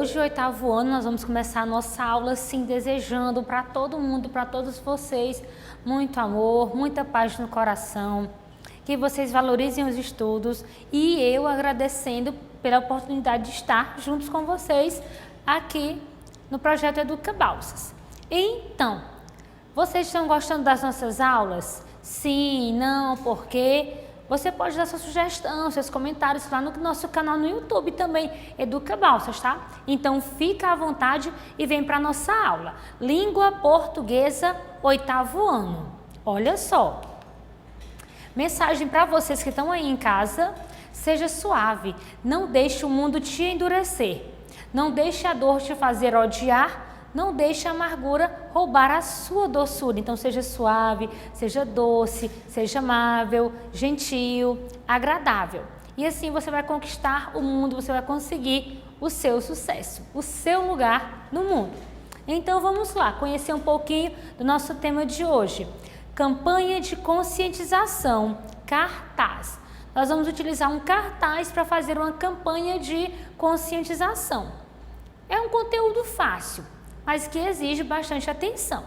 hoje, 8º ano, nós vamos começar a nossa aula assim, desejando para todo mundo, para todos vocês, muito amor, muita paz no coração, que vocês valorizem os estudos e eu agradecendo pela oportunidade de estar juntos com vocês aqui no projeto Educa Balsas. Então, vocês estão gostando das nossas aulas? Sim, não, por quê? Você pode dar sua sugestão, seus comentários lá no nosso canal no YouTube também, Educa Balsas, tá? Então fica à vontade e vem para a nossa aula. Língua Portuguesa, 8º ano. Olha só. Mensagem para vocês que estão aí em casa, seja suave, não deixe o mundo te endurecer, não deixe a dor te fazer odiar, não deixe a amargura roubar a sua doçura. Então seja suave, seja doce, seja amável, gentil, agradável. E assim você vai conquistar o mundo, você vai conseguir o seu sucesso, o seu lugar no mundo. Então vamos lá, conhecer um pouquinho do nosso tema de hoje. Campanha de conscientização, cartaz. Nós vamos utilizar um cartaz para fazer uma campanha de conscientização. É um conteúdo fácil, mas que exige bastante atenção.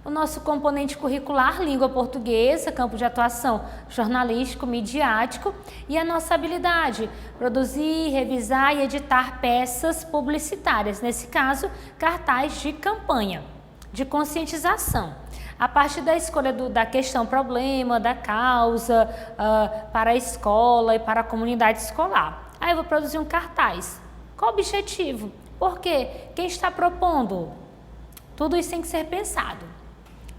O nosso componente curricular, língua portuguesa, campo de atuação jornalístico, midiático e a nossa habilidade, produzir, revisar e editar peças publicitárias, nesse caso, cartaz de campanha, de conscientização. A partir da escolha da questão problema, da causa, para a escola e para a comunidade escolar. Aí eu vou produzir um cartaz. Qual o objetivo? Porque quem está propondo? Tudo isso tem que ser pensado.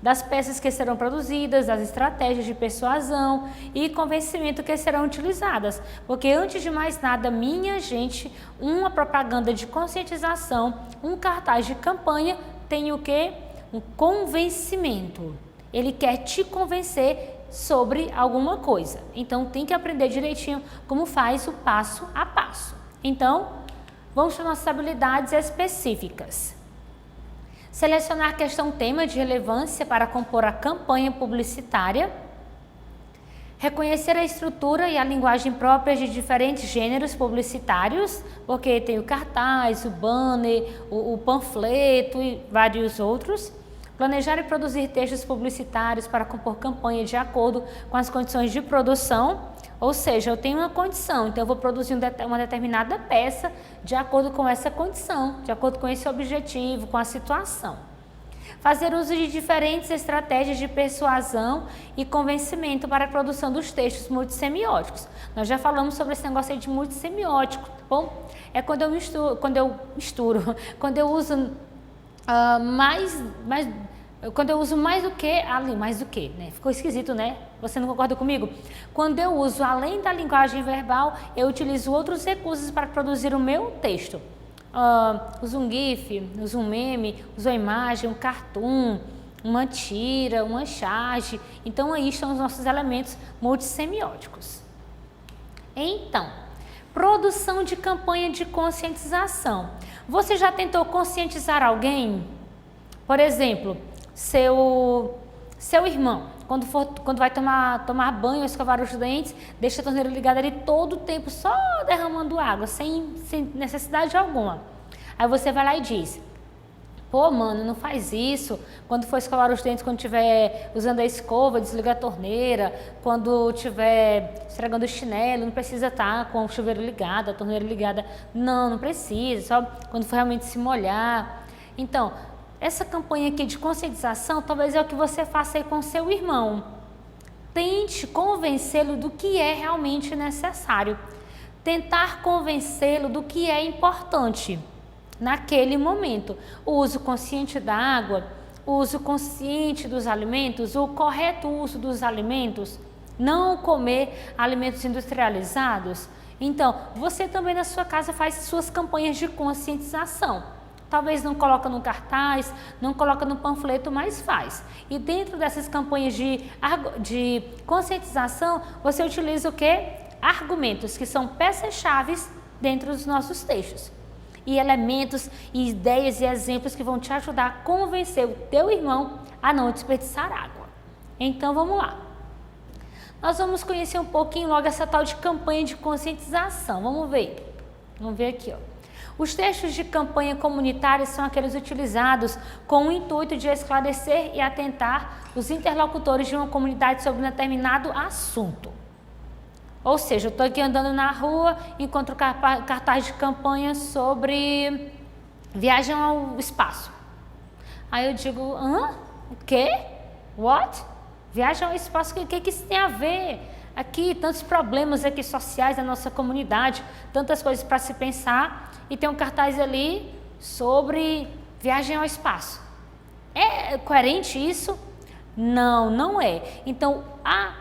Das peças que serão produzidas, das estratégias de persuasão e convencimento que serão utilizadas. Porque antes de mais nada, minha gente, uma propaganda de conscientização, um cartaz de campanha tem o quê? Um convencimento. Ele quer te convencer sobre alguma coisa. Então tem que aprender direitinho como faz o passo a passo. Então, vamos para nossas habilidades específicas. Selecionar questão-tema de relevância para compor a campanha publicitária. Reconhecer a estrutura e a linguagem próprias de diferentes gêneros publicitários, porque tem o cartaz, o banner, o panfleto e vários outros. Planejar e produzir textos publicitários para compor campanha de acordo com as condições de produção. Ou seja, eu tenho uma condição, então eu vou produzir uma determinada peça de acordo com essa condição, de acordo com esse objetivo, com a situação. Fazer uso de diferentes estratégias de persuasão e convencimento para a produção dos textos multissemióticos. Nós já falamos sobre esse negócio aí de multissemiótico, tá bom? É quando eu quando eu uso quando eu uso mais do que, né? Ficou esquisito, né? Você não concorda comigo? Quando eu uso, além da linguagem verbal, eu utilizo outros recursos para produzir o meu texto. Uso um GIF, uso um meme, uso uma imagem, um cartoon, uma tira, uma charge. Então, aí estão os nossos elementos multissemióticos. Então, produção de campanha de conscientização. Você já tentou conscientizar alguém? Por exemplo, seu irmão, quando vai tomar banho, escovar os dentes, deixa a torneira ligada ali todo o tempo, só derramando água, sem necessidade alguma. Aí você vai lá e diz: pô, mano, não faz isso. Quando for escovar os dentes, quando estiver usando a escova, desliga a torneira. Quando estiver esfregando o chinelo, não precisa estar com o chuveiro ligado, a torneira ligada. Não precisa, só quando for realmente se molhar. Então, essa campanha aqui de conscientização, talvez é o que você faça aí com seu irmão. Tente convencê-lo do que é realmente necessário. Tentar convencê-lo do que é importante naquele momento. O uso consciente da água, o uso consciente dos alimentos, o correto uso dos alimentos, não comer alimentos industrializados. Então, você também na sua casa faz suas campanhas de conscientização. Talvez não coloca no cartaz, não coloca no panfleto, mas faz. E dentro dessas campanhas de conscientização, você utiliza o quê? Argumentos, que são peças-chave dentro dos nossos textos. E elementos, e ideias e exemplos que vão te ajudar a convencer o teu irmão a não desperdiçar água. Então, vamos lá. Nós vamos conhecer um pouquinho logo essa tal de campanha de conscientização. Vamos ver aqui, ó. Os textos de campanha comunitária são aqueles utilizados com o intuito de esclarecer e atentar os interlocutores de uma comunidade sobre um determinado assunto. Ou seja, eu estou aqui andando na rua, encontro cartaz de campanha sobre viagem ao espaço. Aí eu digo, o quê? What? Viagem ao espaço, o que isso tem a ver? Aqui, tantos problemas aqui sociais da nossa comunidade, tantas coisas para se pensar, e tem um cartaz ali sobre viagem ao espaço. É coerente isso? Não, não é. Então, a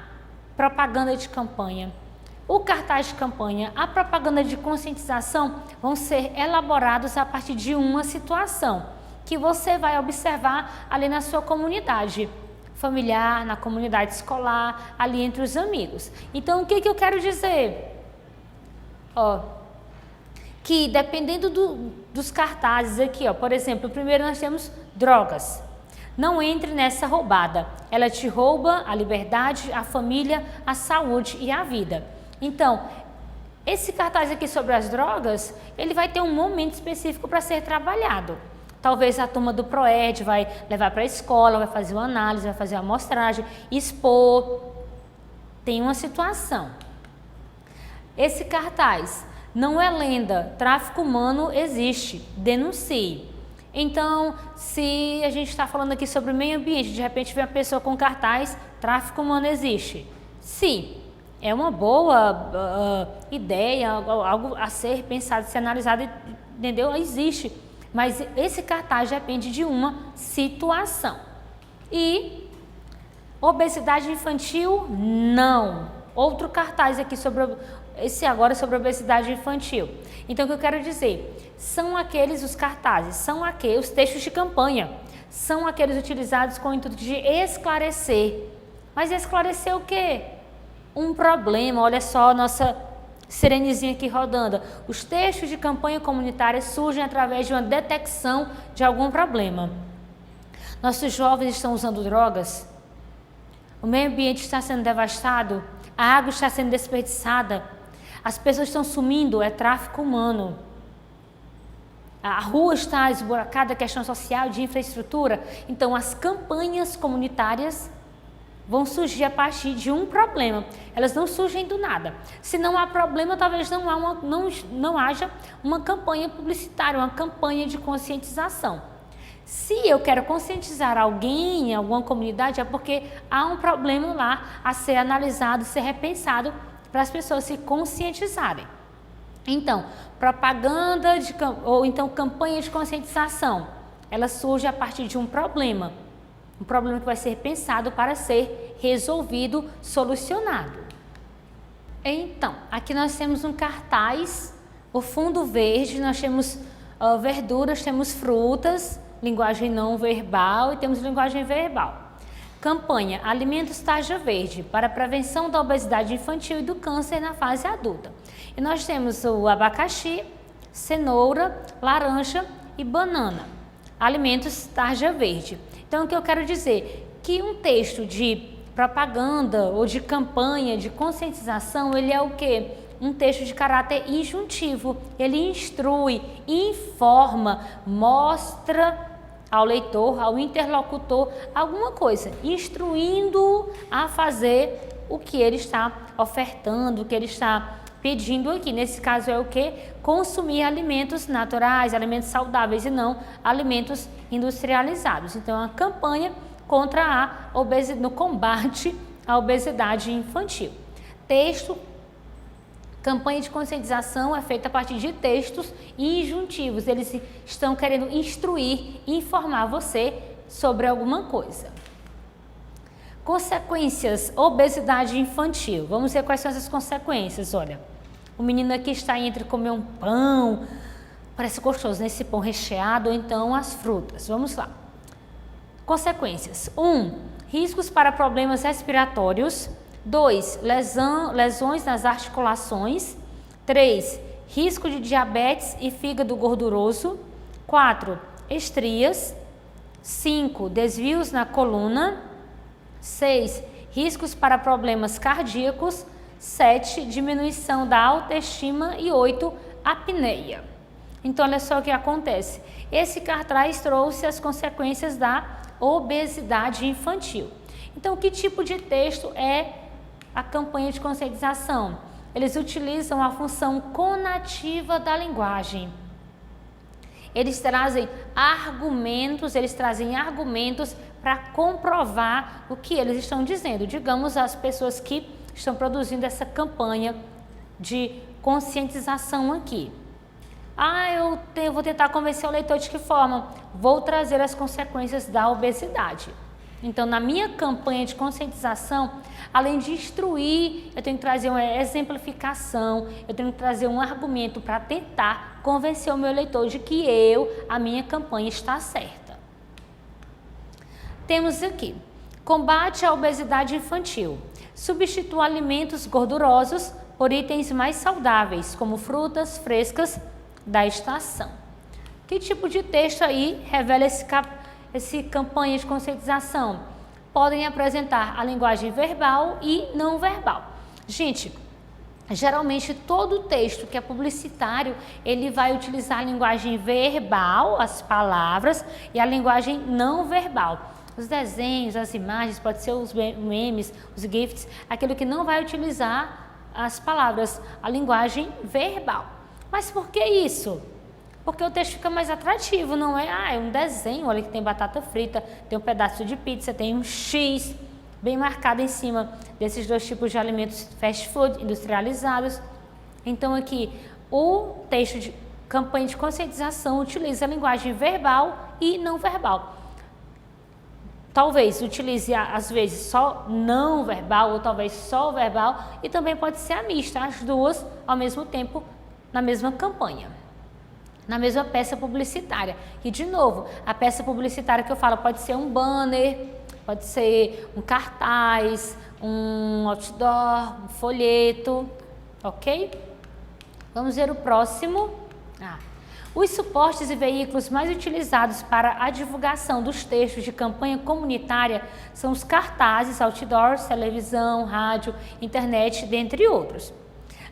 propaganda de campanha, o cartaz de campanha, a propaganda de conscientização vão ser elaborados a partir de uma situação que você vai observar ali na sua comunidade familiar, na comunidade escolar, ali entre os amigos. Então, o que eu quero dizer? Que dependendo dos cartazes aqui, por exemplo, primeiro nós temos drogas. Não entre nessa roubada. Ela te rouba a liberdade, a família, a saúde e a vida. Então, esse cartaz aqui sobre as drogas, ele vai ter um momento específico para ser trabalhado. Talvez a turma do PROED vai levar para a escola, vai fazer uma análise, vai fazer uma amostragem, expor. Tem uma situação. Esse cartaz não é lenda, tráfico humano existe, denuncie. Então, se a gente está falando aqui sobre o meio ambiente, de repente vem uma pessoa com cartaz, tráfico humano existe. Sim, é uma boa ideia, algo a ser pensado, ser analisado, entendeu? Existe. Mas esse cartaz depende de uma situação. E obesidade infantil, não. Outro cartaz aqui esse agora sobre obesidade infantil. Então, o que eu quero dizer? São aqueles os cartazes, são aqueles os textos de campanha, são aqueles utilizados com o intuito de esclarecer. Mas esclarecer o quê? Um problema. Olha só a nossa sirenezinha aqui rodando. Os textos de campanha comunitária surgem através de uma detecção de algum problema. Nossos jovens estão usando drogas, o meio ambiente está sendo devastado, a água está sendo desperdiçada, as pessoas estão sumindo, é tráfico humano. A rua está esburacada, questão social, de infraestrutura. Então, as campanhas comunitárias vão surgir a partir de um problema. Elas não surgem do nada. Se não há problema, talvez não haja uma campanha publicitária, uma campanha de conscientização. Se eu quero conscientizar alguém em alguma comunidade, é porque há um problema lá a ser analisado, ser repensado para as pessoas se conscientizarem. Então, propaganda ou então campanha de conscientização, ela surge a partir de um problema que vai ser pensado para ser resolvido, solucionado. Então, aqui nós temos um cartaz, o fundo verde, nós temos verduras, temos frutas, linguagem não verbal e temos linguagem verbal. Campanha Alimentos Tarja Verde para a prevenção da obesidade infantil e do câncer na fase adulta. E nós temos o abacaxi, cenoura, laranja e banana. Alimentos Tarja Verde. Então, o que eu quero dizer? Que um texto de propaganda ou de campanha de conscientização, ele é o quê? Um texto de caráter injuntivo. Ele instrui, informa, mostra ao leitor, ao interlocutor, alguma coisa, instruindo a fazer o que ele está ofertando, o que ele está pedindo aqui. Nesse caso é o que? Consumir alimentos naturais, alimentos saudáveis e não alimentos industrializados. Então, é uma campanha contra a obesidade, no combate à obesidade infantil. Campanha de conscientização é feita a partir de textos injuntivos. Eles estão querendo instruir, informar você sobre alguma coisa. Consequências, obesidade infantil. Vamos ver quais são essas consequências. Olha, o menino aqui está entre comer um pão, parece gostoso, nesse pão recheado, ou então as frutas. Vamos lá. Consequências. 1. Riscos para problemas respiratórios. 2. Lesões nas articulações. 3. Risco de diabetes e fígado gorduroso. 4. Estrias. 5. Desvios na coluna. 6. Riscos para problemas cardíacos. 7. Diminuição da autoestima. E 8. Apneia. Então, olha só o que acontece. Esse cartaz trouxe as consequências da obesidade infantil. Então, que tipo de texto é a campanha de conscientização? Eles utilizam a função conativa da linguagem. Eles trazem argumentos para comprovar o que eles estão dizendo. Digamos, as pessoas que estão produzindo essa campanha de conscientização aqui. Eu vou tentar convencer o leitor de que forma? Vou trazer as consequências da obesidade. Então, na minha campanha de conscientização, além de instruir, eu tenho que trazer uma exemplificação, eu tenho que trazer um argumento para tentar convencer o meu leitor de que a minha campanha está certa. Temos aqui, combate à obesidade infantil. Substitua alimentos gordurosos por itens mais saudáveis, como frutas frescas da estação. Que tipo de texto aí revela esse campanha de conscientização? Podem apresentar a linguagem verbal e não verbal. Gente, geralmente todo texto que é publicitário, ele vai utilizar a linguagem verbal, as palavras, e a linguagem não verbal. Os desenhos, as imagens, pode ser os memes, os GIFs, aquilo que não vai utilizar as palavras, a linguagem verbal. Mas por que isso? Porque o texto fica mais atrativo, não é? É um desenho, olha que tem batata frita, tem um pedaço de pizza, tem um X bem marcado em cima desses dois tipos de alimentos fast food industrializados. Então aqui, o texto de campanha de conscientização utiliza a linguagem verbal e não verbal. Talvez utilize, às vezes, só não verbal ou talvez só verbal, e também pode ser a mista, as duas ao mesmo tempo na mesma campanha, na mesma peça publicitária. E, de novo, a peça publicitária que eu falo pode ser um banner, pode ser um cartaz, um outdoor, um folheto, ok? Vamos ver o próximo. Os suportes e veículos mais utilizados para a divulgação dos textos de campanha comunitária são os cartazes, outdoors, televisão, rádio, internet, dentre outros.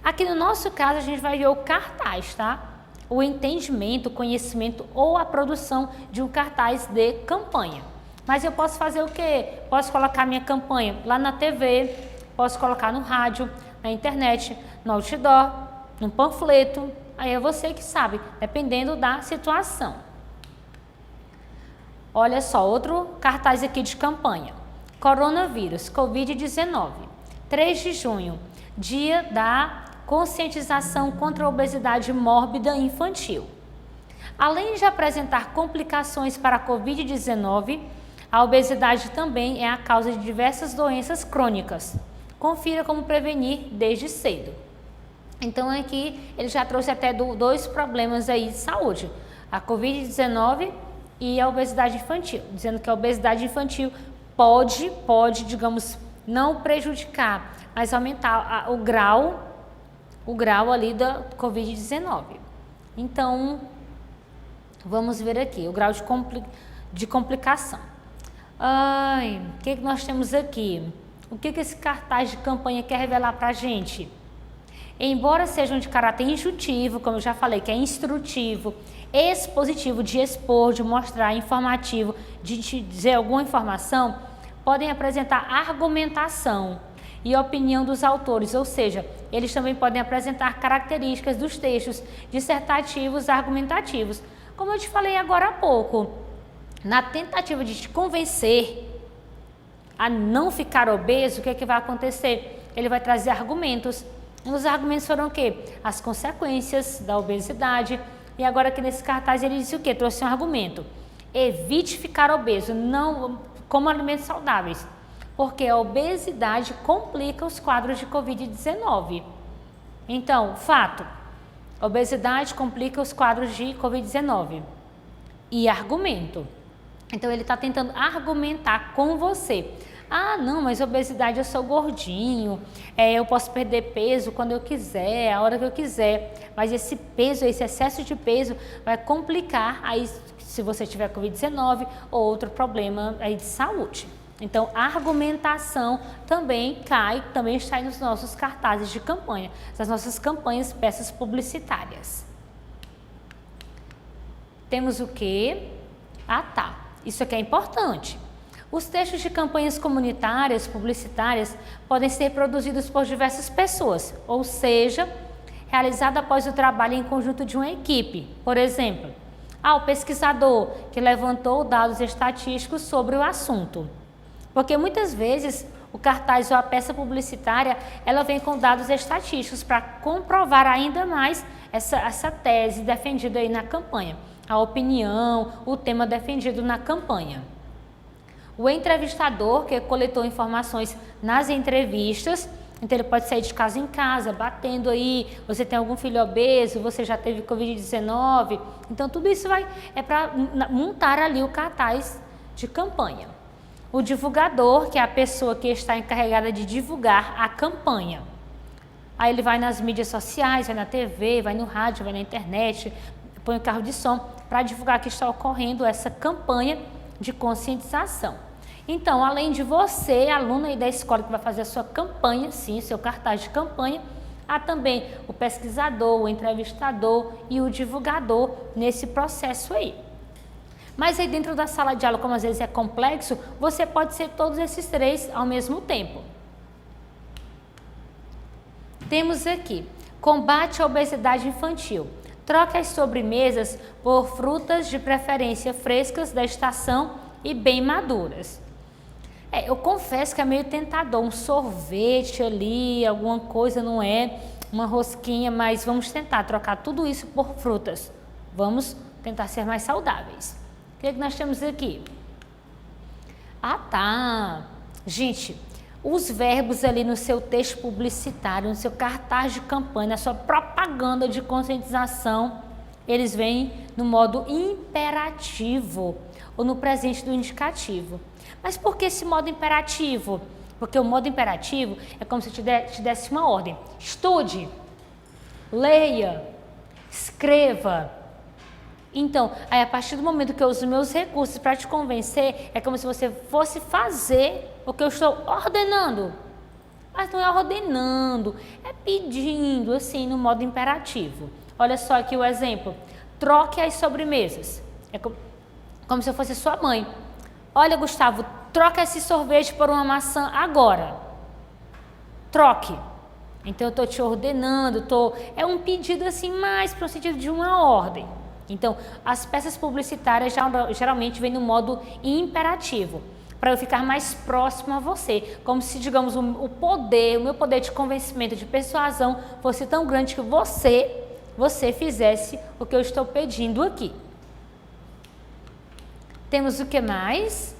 Aqui no nosso caso, a gente vai ver o cartaz, tá? O entendimento, o conhecimento ou a produção de um cartaz de campanha. Mas eu posso fazer o quê? Posso colocar minha campanha lá na TV, posso colocar no rádio, na internet, no outdoor, no panfleto. Aí é você que sabe, dependendo da situação. Olha só, outro cartaz aqui de campanha. Coronavírus, Covid-19. 3 de junho, dia da conscientização contra a obesidade mórbida infantil. Além de apresentar complicações para a Covid-19, a obesidade também é a causa de diversas doenças crônicas. Confira como prevenir desde cedo. Então aqui ele já trouxe até dois problemas aí de saúde, a Covid-19 e a obesidade infantil, dizendo que a obesidade infantil pode, digamos, não prejudicar, mas aumentar o grau ali da Covid-19. Então, vamos ver aqui, o grau de complicação. O que nós temos aqui? O que esse cartaz de campanha quer revelar para a gente? Embora sejam de caráter instrutivo, como eu já falei, que é instrutivo, expositivo, de expor, de mostrar, informativo, de te dizer alguma informação, podem apresentar argumentação e opinião dos autores, ou seja, eles também podem apresentar características dos textos dissertativos, argumentativos. Como eu te falei agora há pouco, na tentativa de te convencer a não ficar obeso, o que é que vai acontecer? Ele vai trazer argumentos. Um dos argumentos foram o quê? As consequências da obesidade. E agora aqui nesse cartaz ele disse o quê? Trouxe um argumento. Evite ficar obeso, não coma alimentos saudáveis, porque a obesidade complica os quadros de Covid-19. Então, fato, a obesidade complica os quadros de Covid-19. E argumento. Então ele está tentando argumentar com você. Não, mas obesidade eu sou gordinho, eu posso perder peso quando eu quiser, a hora que eu quiser, mas esse peso, esse excesso de peso vai complicar aí se você tiver Covid-19 ou outro problema aí de saúde. Então, a argumentação também está aí nos nossos cartazes de campanha, das nossas campanhas, peças publicitárias. Temos o quê? Ah, tá. Isso aqui é importante. Os textos de campanhas comunitárias, publicitárias, podem ser produzidos por diversas pessoas, ou seja, realizado após o trabalho em conjunto de uma equipe. Por exemplo, o pesquisador que levantou dados estatísticos sobre o assunto. Porque muitas vezes o cartaz ou a peça publicitária, ela vem com dados estatísticos para comprovar ainda mais essa tese defendida aí na campanha, a opinião, o tema defendido na campanha. O entrevistador, que coletou informações nas entrevistas, então ele pode sair de casa em casa, batendo aí, você tem algum filho obeso, você já teve Covid-19, então tudo isso é para montar ali o cartaz de campanha. O divulgador, que é a pessoa que está encarregada de divulgar a campanha. Aí ele vai nas mídias sociais, vai na TV, vai no rádio, vai na internet, põe o carro de som para divulgar que está ocorrendo essa campanha de conscientização. Então, além de você, aluno aí da escola que vai fazer a sua campanha, sim, seu cartaz de campanha, há também o pesquisador, o entrevistador e o divulgador nesse processo aí. Mas aí dentro da sala de aula, como às vezes é complexo, você pode ser todos esses três ao mesmo tempo. Temos aqui, combate à obesidade infantil. Troque as sobremesas por frutas de preferência frescas da estação e bem maduras. Eu confesso que é meio tentador, um sorvete ali, alguma coisa, não é? Uma rosquinha, mas vamos tentar trocar tudo isso por frutas. Vamos tentar ser mais saudáveis. O que nós temos aqui? Ah, tá. Gente, os verbos ali no seu texto publicitário, no seu cartaz de campanha, na sua propaganda de conscientização, eles vêm no modo imperativo ou no presente do indicativo. Mas por que esse modo imperativo? Porque o modo imperativo é como se te desse uma ordem. Estude, leia, escreva. Então, aí a partir do momento que eu uso meus recursos para te convencer, é como se você fosse fazer o que eu estou ordenando. Mas não é ordenando, é pedindo, assim, no modo imperativo. Olha só aqui o exemplo. Troque as sobremesas. É como se eu fosse sua mãe. Olha, Gustavo, troca esse sorvete por uma maçã agora. Troque. Então, eu estou te ordenando, é um pedido assim mais para o sentido de uma ordem. Então, as peças publicitárias geralmente vêm no modo imperativo, para eu ficar mais próximo a você. Como se, digamos, o meu poder de convencimento, de persuasão, fosse tão grande que você fizesse o que eu estou pedindo aqui. Temos o que mais?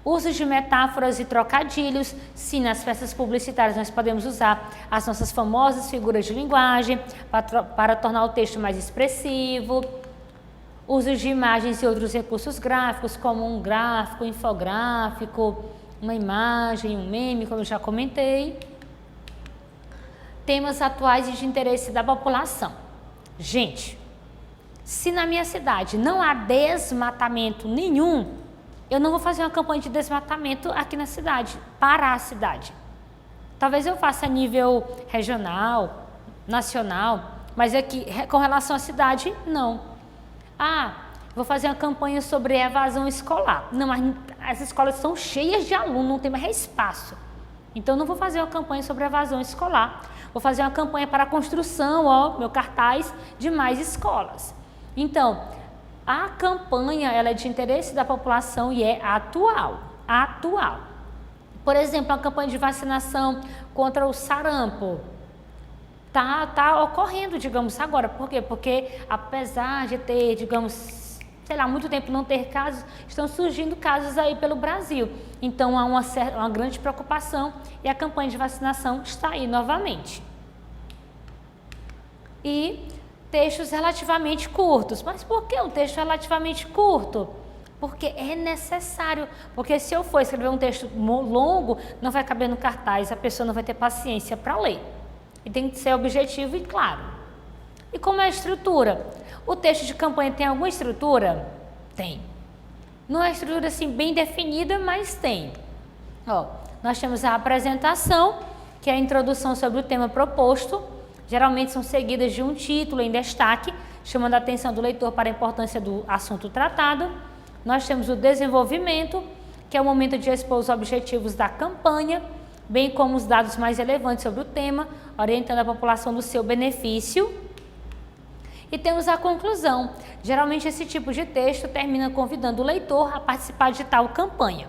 Uso de metáforas e trocadilhos. Sim, nas peças publicitárias nós podemos usar as nossas famosas figuras de linguagem para tornar o texto mais expressivo. Uso de imagens e outros recursos gráficos, como um gráfico, um infográfico, uma imagem, um meme, como eu já comentei. Temas atuais e de interesse da população. Gente, se na minha cidade não há desmatamento nenhum, eu não vou fazer uma campanha de desmatamento aqui na cidade, para a cidade. Talvez eu faça a nível regional, nacional, mas aqui, com relação à cidade, não. Vou fazer uma campanha sobre evasão escolar. Não, mas as escolas são cheias de alunos, não tem mais espaço. Então, não vou fazer uma campanha sobre evasão escolar. Vou fazer uma campanha para a construção, meu cartaz, de mais escolas. Então, a campanha ela é de interesse da população e é atual. Por exemplo, a campanha de vacinação contra o sarampo. Tá ocorrendo, digamos, agora. Por quê? Porque apesar de ter, digamos, sei lá, muito tempo não ter casos, estão surgindo casos aí pelo Brasil. Então, há uma grande preocupação e a campanha de vacinação está aí novamente. E textos relativamente curtos. Mas por que um texto relativamente curto? Porque é necessário. Porque se eu for escrever um texto longo, não vai caber no cartaz, a pessoa não vai ter paciência para ler. E tem que ser objetivo e claro. E como é a estrutura? O texto de campanha tem alguma estrutura? Tem. Não é estrutura assim bem definida, mas tem. Nós temos a apresentação, que é a introdução sobre o tema proposto. Geralmente são seguidas de um título em destaque, chamando a atenção do leitor para a importância do assunto tratado. Nós temos o desenvolvimento, que é o momento de expor os objetivos da campanha, bem como os dados mais relevantes sobre o tema, orientando a população do seu benefício. E temos a conclusão. Geralmente esse tipo de texto termina convidando o leitor a participar de tal campanha.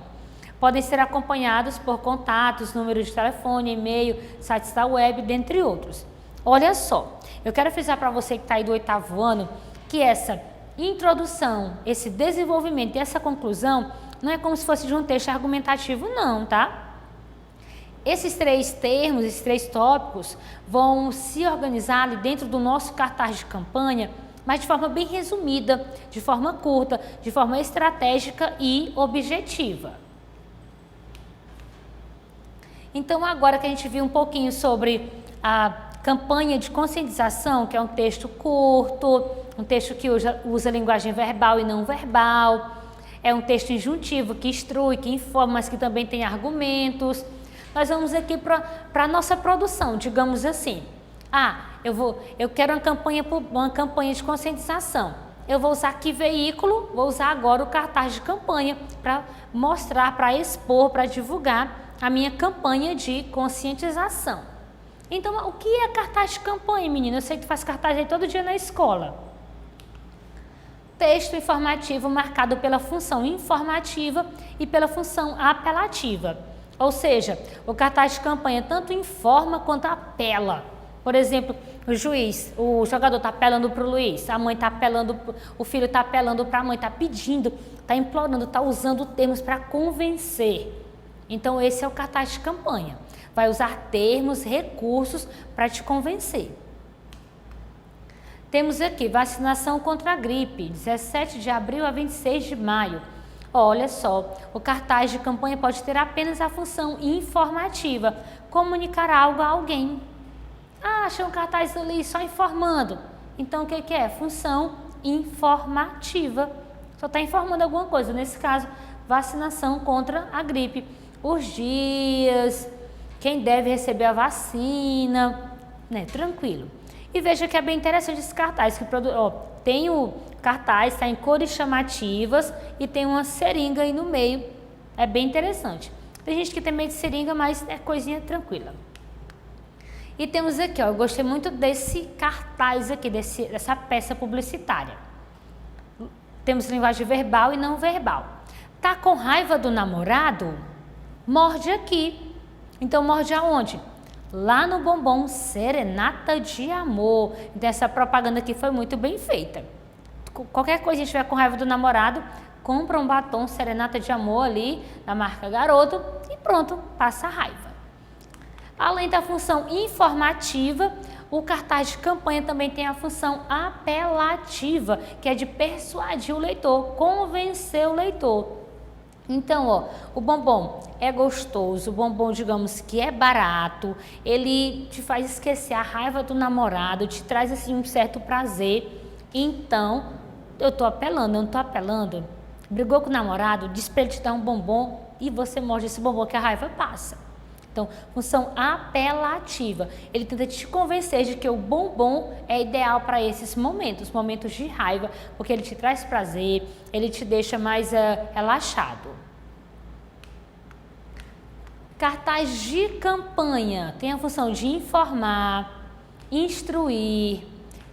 Podem ser acompanhados por contatos, números de telefone, e-mail, sites da web, dentre outros. Olha só, eu quero frisar para você que está aí do 8º ano, que essa introdução, esse desenvolvimento e essa conclusão não é como se fosse de um texto argumentativo não, tá? Esses 3 termos, esses 3 tópicos vão se organizar ali dentro do nosso cartaz de campanha, mas de forma bem resumida, de forma curta, de forma estratégica e objetiva. Então, agora que a gente viu um pouquinho sobre a campanha de conscientização, que é um texto curto, um texto que usa linguagem verbal e não verbal, é um texto injuntivo que instrui, que informa, mas que também tem argumentos. Nós vamos aqui para a nossa produção, digamos assim. Eu quero uma campanha de conscientização. Eu vou usar que veículo? Vou usar agora o cartaz de campanha para mostrar, para expor, para divulgar a minha campanha de conscientização. Então, o que é cartaz de campanha, menina? Eu sei que tu faz cartaz aí todo dia na escola. Texto informativo marcado pela função informativa e pela função apelativa. Ou seja, o cartaz de campanha tanto informa quanto apela. Por exemplo, o jogador está apelando para o Luiz, a mãe está apelando, o filho está apelando para a mãe, está pedindo, está implorando, está usando termos para convencer. Então, esse é o cartaz de campanha. Vai usar termos, recursos para te convencer. Temos aqui vacinação contra a gripe, 17 de abril a 26 de maio. Olha só, o cartaz de campanha pode ter apenas a função informativa, comunicar algo a alguém. Achei um cartaz ali só informando. Então, o que é? Função informativa. Só está informando alguma coisa, nesse caso, vacinação contra a gripe. Os dias, quem deve receber a vacina, né? Tranquilo. E veja que é bem interessante esse cartaz, que tem o cartaz, está em cores chamativas e tem uma seringa aí no meio, é bem interessante. Tem gente que tem medo de seringa, mas é coisinha tranquila. E temos aqui, eu gostei muito desse cartaz aqui, dessa peça publicitária. Temos linguagem verbal e não verbal. Tá com raiva do namorado? Morde aqui. Então morde aonde? Lá no bombom Serenata de Amor. Então essa propaganda aqui foi muito bem feita. Qualquer coisa que estiver com raiva do namorado, compra um batom Serenata de Amor ali, da marca Garoto, e pronto, passa a raiva. Além da função informativa, o cartaz de campanha também tem a função apelativa, que é de persuadir o leitor, convencer o leitor. Então, o bombom é gostoso, o bombom, digamos que é barato, ele te faz esquecer a raiva do namorado, te traz assim um certo prazer. Então, eu tô apelando, eu não tô apelando. Brigou com o namorado, diz pra ele te dar um bombom e você morde esse bombom que a raiva passa. Então, função apelativa. Ele tenta te convencer de que o bombom é ideal para esses momentos de raiva, porque ele te traz prazer, ele te deixa mais relaxado. Cartaz de campanha tem a função de informar, instruir,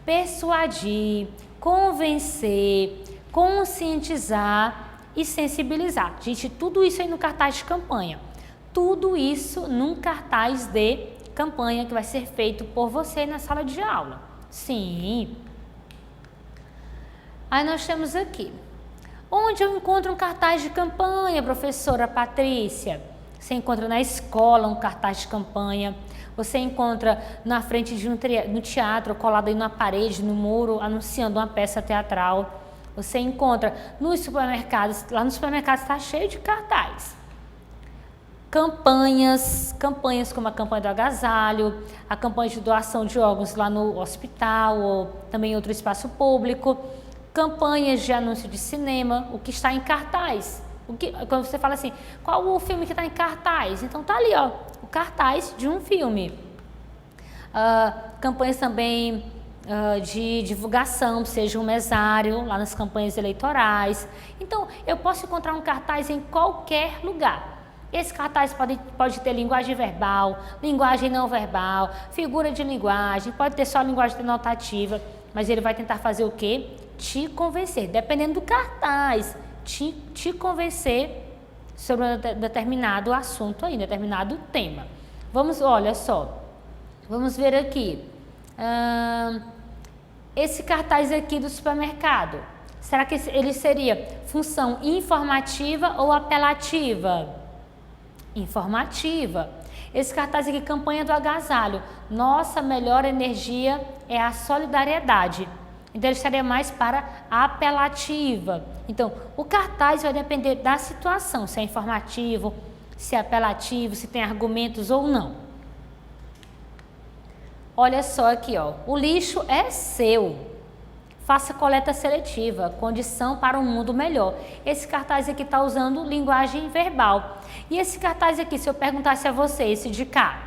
persuadir, convencer, conscientizar e sensibilizar. Gente, tudo isso aí no cartaz de campanha. Tudo isso num cartaz de campanha que vai ser feito por você na sala de aula. Sim. Aí nós temos aqui. Onde eu encontro um cartaz de campanha, professora Patrícia? Você encontra na escola um cartaz de campanha. Você encontra na frente de um teatro, colado aí na parede, no muro, anunciando uma peça teatral. Você encontra nos supermercados. Lá nos supermercados está cheio de cartaz. Campanhas como a campanha do agasalho, a campanha de doação de órgãos lá no hospital ou também em outro espaço público, campanhas de anúncio de cinema, o que está em cartaz. Quando você fala assim, qual o filme que está em cartaz? Então tá ali, o cartaz de um filme. Campanhas também de divulgação, seja um mesário lá nas campanhas eleitorais. Então, eu posso encontrar um cartaz em qualquer lugar. Esse cartaz pode ter linguagem verbal, linguagem não verbal, figura de linguagem, pode ter só linguagem denotativa, mas ele vai tentar fazer o quê? Te convencer, dependendo do cartaz, te convencer sobre um determinado assunto aí, determinado tema. Olha só, vamos ver aqui. Esse cartaz aqui do supermercado, será que ele seria função informativa ou apelativa? Informativa. Esse cartaz aqui, campanha do agasalho, nossa melhor energia é a solidariedade. Então, ele estaria mais para apelativa. Então, o cartaz vai depender da situação, se é informativo, se é apelativo, se tem argumentos ou não. Olha só aqui, ó, o lixo é seu. Faça coleta seletiva, condição para um mundo melhor. Esse cartaz aqui está usando linguagem verbal. E esse cartaz aqui, se eu perguntasse a você, esse de cá,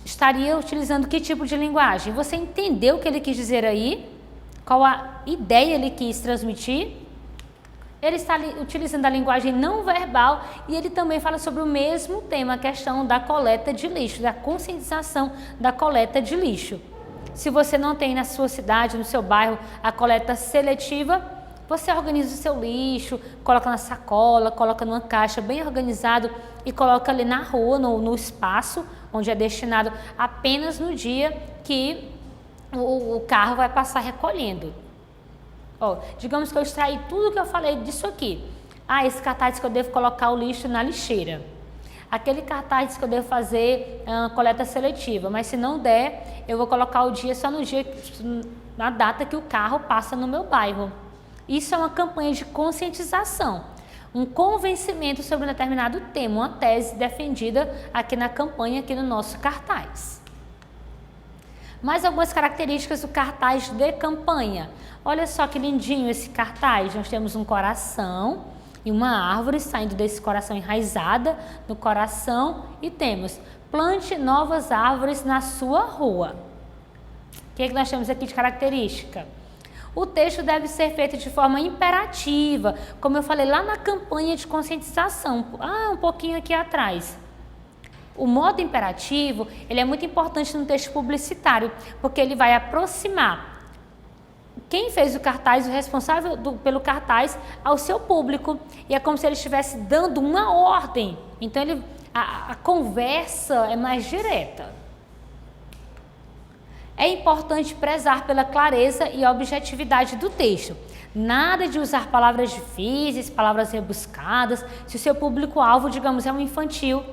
estaria utilizando que tipo de linguagem? Você entendeu o que ele quis dizer aí? Qual a ideia ele quis transmitir? Ele está utilizando a linguagem não verbal e ele também fala sobre o mesmo tema, a questão da coleta de lixo, da conscientização da coleta de lixo. Se você não tem na sua cidade, no seu bairro, a coleta seletiva, você organiza o seu lixo, coloca na sacola, coloca numa caixa bem organizado e coloca ali na rua, no espaço, onde é destinado apenas no dia que o carro vai passar recolhendo. Ó, digamos que eu extraí tudo que eu falei disso aqui. Esse cartaz que eu devo colocar o lixo na lixeira. Aquele cartaz que eu devo fazer coleta seletiva, mas se não der, eu vou colocar o dia só no dia, na data que o carro passa no meu bairro. Isso é uma campanha de conscientização, um convencimento sobre um determinado tema, uma tese defendida aqui na campanha, aqui no nosso cartaz. Mais algumas características do cartaz de campanha. Olha só que lindinho esse cartaz, nós temos um coração e uma árvore saindo desse coração enraizada no coração e temos plante novas árvores na sua rua. O que nós temos aqui de característica? O texto deve ser feito de forma imperativa, como eu falei lá na campanha de conscientização, um pouquinho aqui atrás. O modo imperativo, ele é muito importante no texto publicitário, porque ele vai aproximar quem fez o cartaz, o responsável pelo cartaz, ao seu público. E é como se ele estivesse dando uma ordem. Então, a conversa é mais direta. É importante prezar pela clareza e objetividade do texto. Nada de usar palavras difíceis, palavras rebuscadas, se o seu público-alvo, digamos, é um infantil.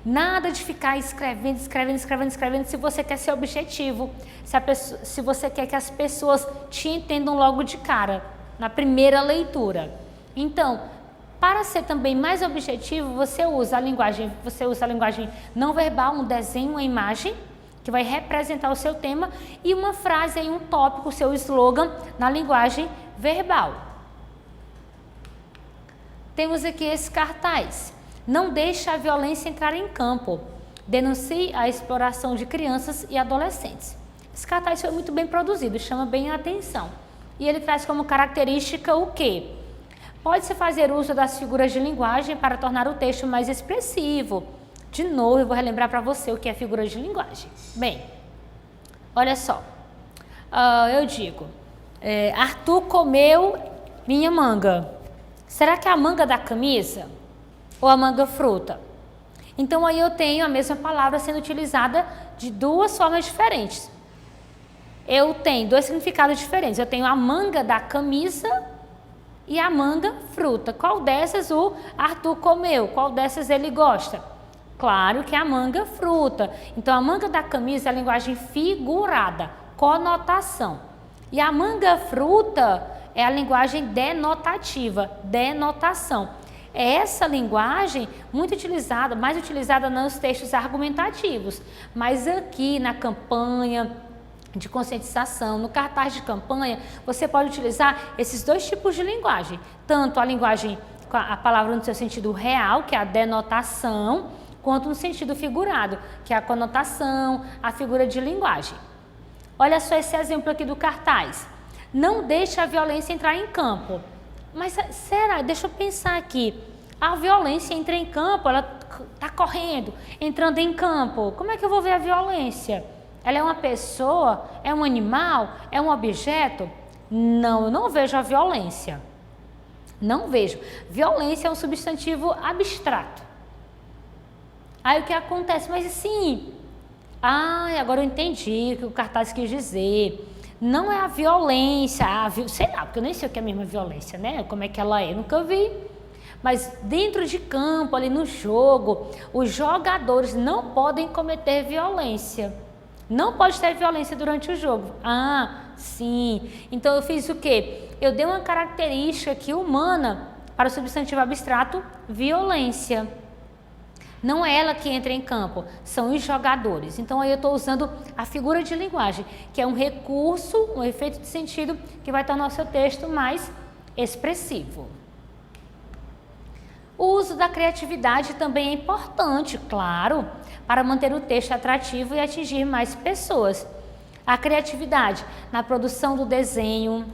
Nada de ficar escrevendo, se você quer ser objetivo, se você quer que as pessoas te entendam logo de cara, na primeira leitura. Então, para ser também mais objetivo, você usa a linguagem não verbal, um desenho, uma imagem, que vai representar o seu tema, e uma frase, aí, um tópico, o seu slogan, na linguagem verbal. Temos aqui esse cartaz. Não deixe a violência entrar em campo. Denuncie a exploração de crianças e adolescentes. Esse cartaz foi muito bem produzido, chama bem a atenção. E ele traz como característica o quê? Pode-se fazer uso das figuras de linguagem para tornar o texto mais expressivo. De novo, eu vou relembrar para você o que é figura de linguagem. Bem, olha só. Eu digo, Arthur comeu minha manga. Será que é a manga da camisa? Ou a manga fruta? Então, aí eu tenho a mesma palavra sendo utilizada de duas formas diferentes. Eu tenho dois significados diferentes. Eu tenho a manga da camisa e a manga fruta. Qual dessas o Arthur comeu? Qual dessas ele gosta? Claro que é a manga fruta. Então, a manga da camisa é a linguagem figurada, conotação. E a manga fruta é a linguagem denotativa, denotação. É essa linguagem muito utilizada, mais utilizada nos textos argumentativos, mas aqui na campanha de conscientização, no cartaz de campanha, você pode utilizar esses dois tipos de linguagem, tanto a linguagem, a palavra no seu sentido real, que é a denotação, quanto no sentido figurado, que é a conotação, a figura de linguagem. Olha só esse exemplo aqui do cartaz. Não deixe a violência entrar em campo. Mas será? Deixa eu pensar aqui. A violência entra em campo, ela está correndo, entrando em campo. Como é que eu vou ver a violência? Ela é uma pessoa? É um animal? É um objeto? Não, eu não vejo a violência. Não vejo. Violência é um substantivo abstrato. Aí o que acontece? Mas assim, agora eu entendi o que o cartaz quis dizer. Não é a violência, sei lá, porque eu nem sei o que é a mesma violência, né? Como é que ela é, eu nunca vi. Mas dentro de campo, ali no jogo, os jogadores não podem cometer violência. Não pode ter violência durante o jogo. Sim. Então eu fiz o quê? Eu dei uma característica aqui humana para o substantivo abstrato violência. Não é ela que entra em campo, são os jogadores. Então aí eu estou usando a figura de linguagem, que é um recurso, um efeito de sentido que vai tornar o seu texto mais expressivo. O uso da criatividade também é importante, claro, para manter o texto atrativo e atingir mais pessoas. A criatividade na produção do desenho,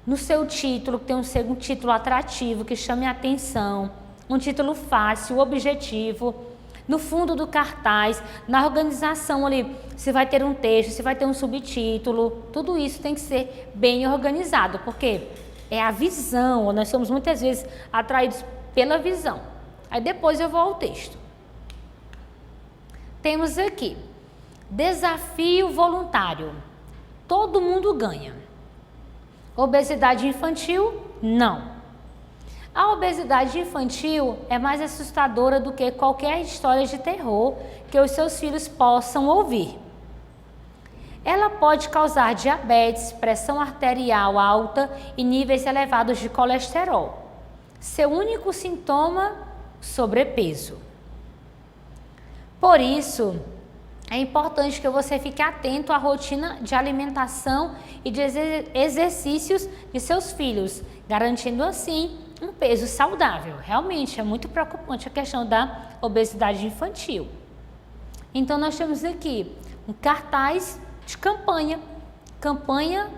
no seu título, que tem um título atrativo, que chame a atenção, um título fácil, objetivo, no fundo do cartaz, na organização ali, se vai ter um texto, se vai ter um subtítulo, tudo isso tem que ser bem organizado, porque é a visão, nós somos muitas vezes atraídos pela visão. Aí depois eu vou ao texto. Temos aqui, desafio voluntário, todo mundo ganha. Obesidade infantil, não. A obesidade infantil é mais assustadora do que qualquer história de terror que os seus filhos possam ouvir. Ela pode causar diabetes, pressão arterial alta e níveis elevados de colesterol. Seu único sintoma, sobrepeso. Por isso, é importante que você fique atento à rotina de alimentação e de exercícios de seus filhos, garantindo assim um peso saudável. Realmente é muito preocupante a questão da obesidade infantil. Então nós temos aqui um cartaz de campanha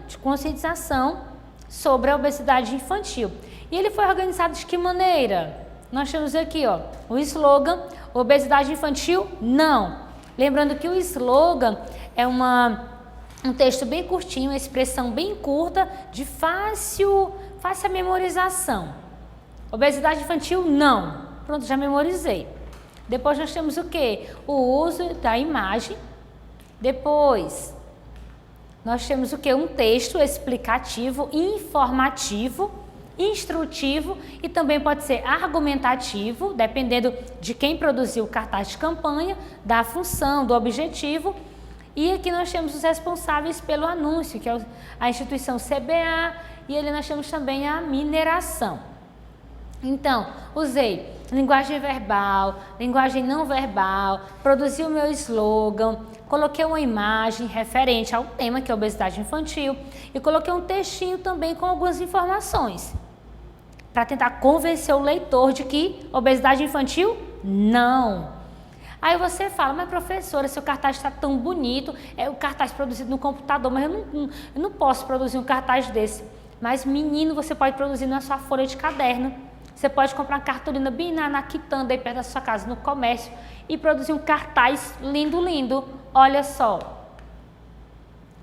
de conscientização sobre a obesidade infantil. E ele foi organizado de que maneira? Nós temos aqui, o slogan: obesidade infantil, não. Lembrando que o slogan é um texto bem curtinho, uma expressão bem curta, de fácil memorização. Obesidade infantil, não. Pronto, já memorizei. Depois nós temos o quê? O uso da imagem. Depois, nós temos o quê? Um texto explicativo, informativo, instrutivo e também pode ser argumentativo, dependendo de quem produziu o cartaz de campanha, da função, do objetivo. E aqui nós temos os responsáveis pelo anúncio, que é a instituição CBA, e ali nós temos também a mineração. Então, usei linguagem verbal, linguagem não verbal, produzi o meu slogan, coloquei uma imagem referente ao tema, que é a obesidade infantil, e coloquei um textinho também com algumas informações, para tentar convencer o leitor de que obesidade infantil, não. Aí você fala, mas professora, seu cartaz está tão bonito, é o cartaz produzido no computador, mas eu não posso produzir um cartaz desse. Mas menino, você pode produzir na sua folha de caderno. Você pode comprar uma cartolina bem na quitanda aí perto da sua casa, no comércio, e produzir um cartaz lindo, lindo. Olha só.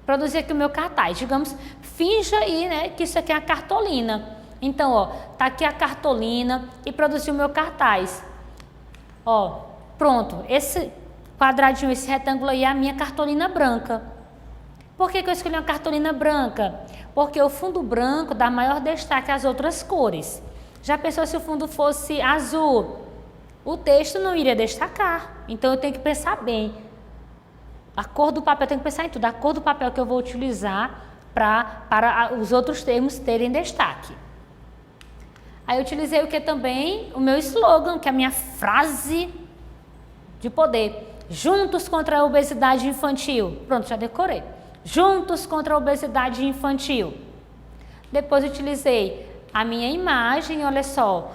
Produzir aqui o meu cartaz. Digamos, finja aí, né, que isso aqui é a cartolina. Então, tá aqui a cartolina e produzi o meu cartaz. Pronto. Esse quadradinho, esse retângulo aí é a minha cartolina branca. Por que eu escolhi uma cartolina branca? Porque o fundo branco dá maior destaque às outras cores. Já pensou se o fundo fosse azul? O texto não iria destacar. Então eu tenho que pensar bem. A cor do papel, eu tenho que pensar em tudo. A cor do papel que eu vou utilizar para os outros termos terem destaque. Aí eu utilizei o que também? O meu slogan, que é a minha frase de poder. Juntos contra a obesidade infantil. Pronto, já decorei. Juntos contra a obesidade infantil. Depois utilizei a minha imagem, olha só,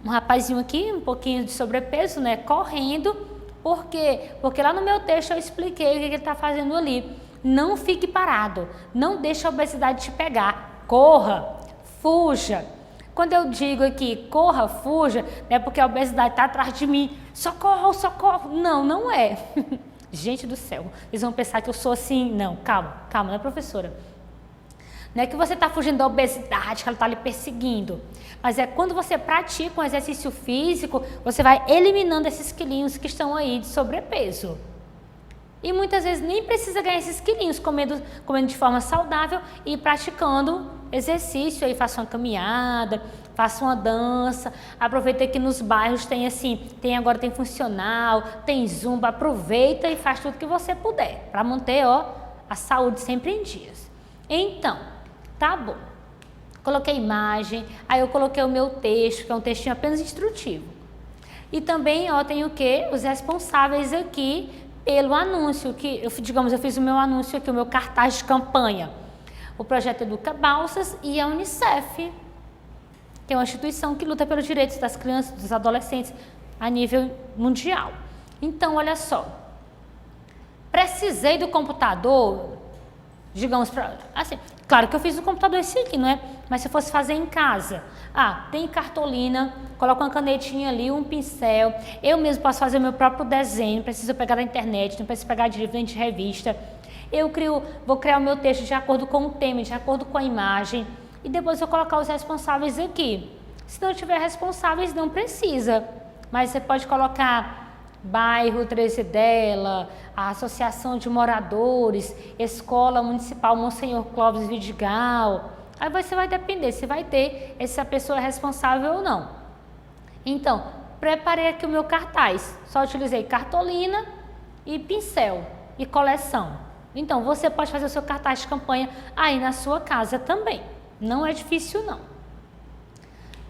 um rapazinho aqui, um pouquinho de sobrepeso, né, correndo. Por quê? Porque lá no meu texto eu expliquei o que ele está fazendo ali. Não fique parado, não deixe a obesidade te pegar, corra, fuja. Quando eu digo aqui, corra, fuja, não é porque a obesidade está atrás de mim, socorro, socorro. Não, não é. Gente do céu, eles vão pensar que eu sou assim. Não, calma, calma, né, professora? Não é que você está fugindo da obesidade, que ela está lhe perseguindo. Mas é quando você pratica um exercício físico, você vai eliminando esses quilinhos que estão aí de sobrepeso. E muitas vezes nem precisa ganhar esses quilinhos, comendo de forma saudável e praticando exercício. Aí faça uma caminhada, faça uma dança. Aproveita que nos bairros tem assim, agora tem funcional, tem zumba. Aproveita e faz tudo que você puder para manter, ó, a saúde sempre em dias. Então, tá bom. Coloquei imagem, aí eu coloquei o meu texto, que é um textinho apenas instrutivo. E também, ó, tem o quê? Os responsáveis aqui pelo anúncio, que eu fiz o meu anúncio aqui, o meu cartaz de campanha. O projeto Educa Balsas e a Unicef, que é uma instituição que luta pelos direitos das crianças e dos adolescentes a nível mundial. Então, olha só. Precisei do computador, digamos, assim, claro que eu fiz no computador esse aqui, não é? Mas se eu fosse fazer em casa, tem cartolina, coloco uma canetinha ali, um pincel, eu mesmo posso fazer o meu próprio desenho, não preciso pegar da internet, não preciso pegar de livro nem de revista. Vou criar o meu texto de acordo com o tema, de acordo com a imagem, e depois eu vou colocar os responsáveis aqui. Se não tiver responsáveis, não precisa, mas você pode colocar bairro Trezidela, a Associação de Moradores, Escola Municipal Monsenhor Clóvis Vidigal. Aí você vai depender se vai ter essa pessoa responsável ou não. Então, preparei aqui o meu cartaz. Só utilizei cartolina e pincel e coleção. Então, você pode fazer o seu cartaz de campanha aí na sua casa também. Não é difícil, não.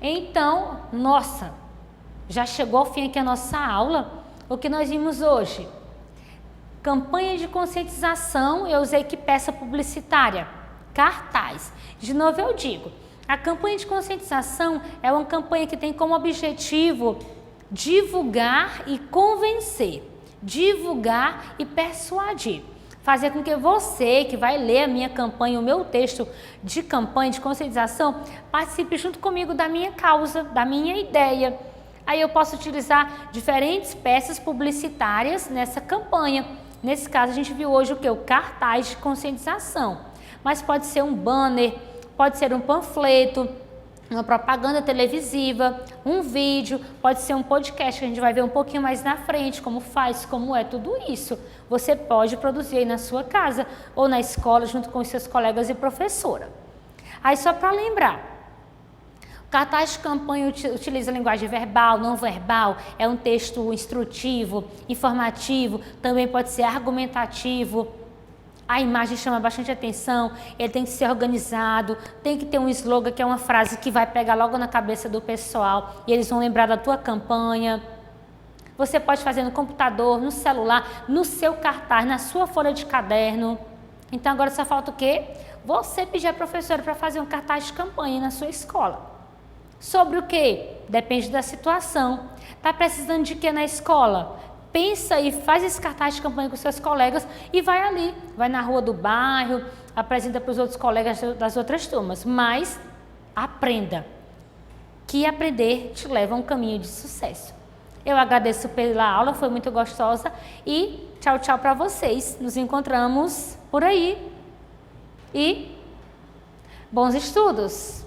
Então, nossa, já chegou ao fim aqui a nossa aula. O que nós vimos hoje? Campanha de conscientização, eu usei que peça publicitária, cartaz. De novo eu digo, a campanha de conscientização é uma campanha que tem como objetivo divulgar e convencer, divulgar e persuadir. Fazer com que você, que vai ler a minha campanha, o meu texto de campanha de conscientização, participe junto comigo da minha causa, da minha ideia. Aí eu posso utilizar diferentes peças publicitárias nessa campanha. Nesse caso, a gente viu hoje o que? O cartaz de conscientização. Mas pode ser um banner, pode ser um panfleto, uma propaganda televisiva, um vídeo, pode ser um podcast que a gente vai ver um pouquinho mais na frente, como faz, como é tudo isso. Você pode produzir aí na sua casa ou na escola, junto com os seus colegas e professora. Aí só para lembrar, cartaz de campanha utiliza linguagem verbal, não verbal, é um texto instrutivo, informativo, também pode ser argumentativo. A imagem chama bastante atenção, ele tem que ser organizado, tem que ter um slogan, que é uma frase que vai pegar logo na cabeça do pessoal e eles vão lembrar da tua campanha. Você pode fazer no computador, no celular, no seu cartaz, na sua folha de caderno. Então agora só falta o quê? Você pedir à professora para fazer um cartaz de campanha na sua escola. Sobre o quê? Depende da situação. Está precisando de quê na escola? Pensa e faz esse cartaz de campanha com seus colegas e vai ali, vai na rua do bairro, apresenta para os outros colegas das outras turmas. Mas aprenda, que aprender te leva a um caminho de sucesso. Eu agradeço pela aula, foi muito gostosa e tchau, tchau para vocês. Nos encontramos por aí e bons estudos!